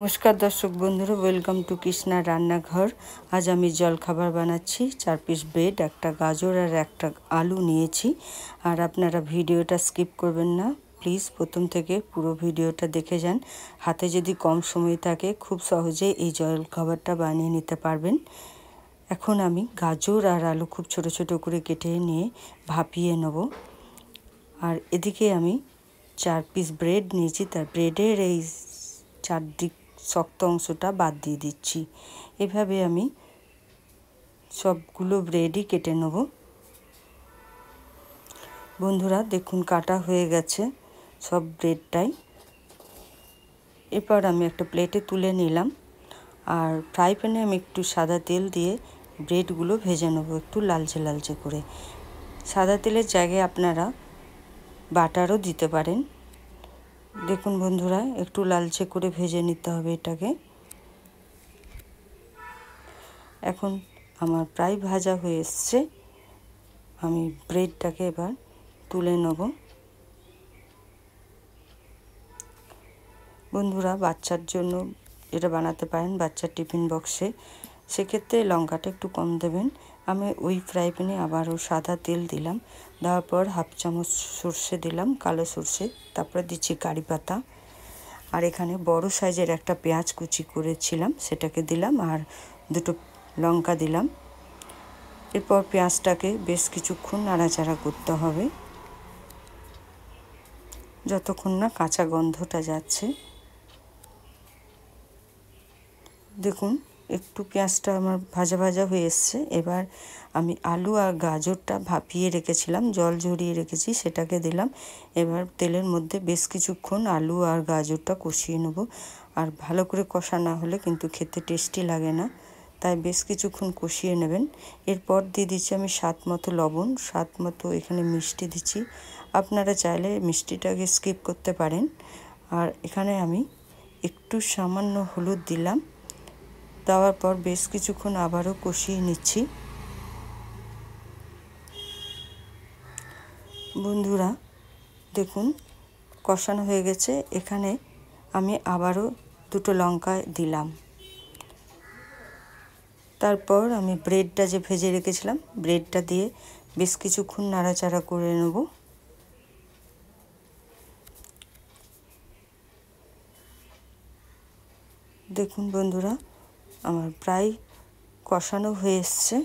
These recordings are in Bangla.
नमस्कार दर्शक बंधुरा वेलकम टू कृष्णा रान्नाघर। आज आमी जल खाबार बानाচ্ছি 4 पिस ब्रेड একটা গাজর আর একটা আলু নিয়েছি। আর আপনারা ভিডিওটা স্কিপ করবেন না, প্লিজ প্রথম থেকে পুরো ভিডিওটা দেখে যান। হাতে যদি কম সময় থাকে খুব সহজেই এই জল খাবারটা বানিয়ে নিতে পারবেন। এখন আমি গাজর আর আলু খুব ছোট ছোট করে কেটে নিয়ে ভাপিয়ে নেব। আর এদিকে আমি 4 পিস ব্রেড নিয়েছি, তার ব্রেডের এই চারদিক শক্ত অংশটা বাদ দিয়ে দিচ্ছি। এভাবে আমি সবগুলো ব্রেডই কেটে নেব। বন্ধুরা দেখুন কাটা হয়ে গেছে সব ব্রেডটাই। এরপর আমি একটা প্লেটে তুলে নিলাম আর ফ্রাই প্যানে আমি একটু সাদা তেল দিয়ে ব্রেডগুলো ভেজে নেব একটু লালচে লালচে করে। সাদা তেলের জায়গায় আপনারা বাটারও দিতে পারেন। দেখুন বন্ধুরা একটু লালচে করে ভেজে নিতে হবে এটাকে। এখন আমার প্রায় ভাজা হয়ে এসছে, আমি ব্রেডটাকে এবার তুলে নেব। বন্ধুরা বাচ্চার জন্য এটা বানাতে পারেন বাচ্চার টিফিন বক্সে, সেক্ষেত্রে লঙ্কাটা একটু কম দেবেন। আমি ওই ফ্রাই প্যানে আবারও সাদা তেল দিলাম, দেওয়ার পর হাফ চামচ সর্ষে দিলাম, কালো সর্ষে, তারপরে দিচ্ছি কারি পাতা, আর এখানে বড় সাইজের একটা পেঁয়াজ কুচি করেছিলাম সেটাকে দিলাম, আর দুটো লঙ্কা দিলাম। এরপর পেঁয়াজটাকে বেশ কিছুক্ষণ নাড়াচাড়া করতে হবে যতক্ষণ না কাঁচা গন্ধটা যাচ্ছে। দেখুন একটু পেঁয়াজটা আমার ভাজা ভাজা হয়ে এসছে। এবার আমি আলু আর গাজরটা ভাপিয়ে রেখেছিলাম, জল ঝরিয়ে রেখেছি, সেটাকে দিলাম। এবার তেলের মধ্যে বেশ কিছুক্ষণ আলু আর গাজরটা কষিয়ে নেব। আর ভালো করে কষা না হলে কিন্তু খেতে টেস্টি লাগে না, তাই বেশ কিছুক্ষণ কষিয়ে নেবেন। এরপর দিয়ে দিচ্ছি আমি স্বাদ মতো লবণ, স্বাদ মতো এখানে মিষ্টি দিচ্ছি। আপনারা চাইলে মিষ্টিটাকে স্কিপ করতে পারেন। আর এখানে আমি একটু সামান্য হলুদ দিলাম, দেওয়ার পর বেশ কিছুক্ষণ আবারও কষিয়ে নিচ্ছি। বন্ধুরা দেখুন কষানো হয়ে গেছে। এখানে আমি আবারও দুটো লঙ্কা দিলাম। তারপর আমি ব্রেডটা যে ভেজে রেখেছিলাম ব্রেডটা দিয়ে বেশ কিছুক্ষণ নাড়াচাড়া করে নেব। দেখুন বন্ধুরা আমার প্রায় কষানো হয়ে এসছে।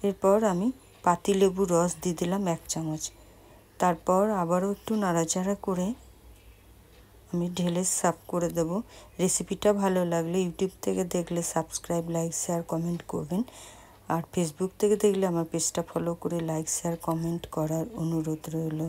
এরপর আমি পাতিলেবুর রস দিয়ে দিলাম 1 চামচ। তারপর আবারও একটু নাড়াচাড়া করে আমি ঢেলে সার্ভ করে দেব। রেসিপিটা ভালো লাগলে ইউটিউব থেকে দেখলে সাবস্ক্রাইব, লাইক, শেয়ার, কমেন্ট করবেন। আর ফেসবুক থেকে দেখলে আমার পেজটা ফলো করে লাইক, শেয়ার, কমেন্ট করার অনুরোধ রইল।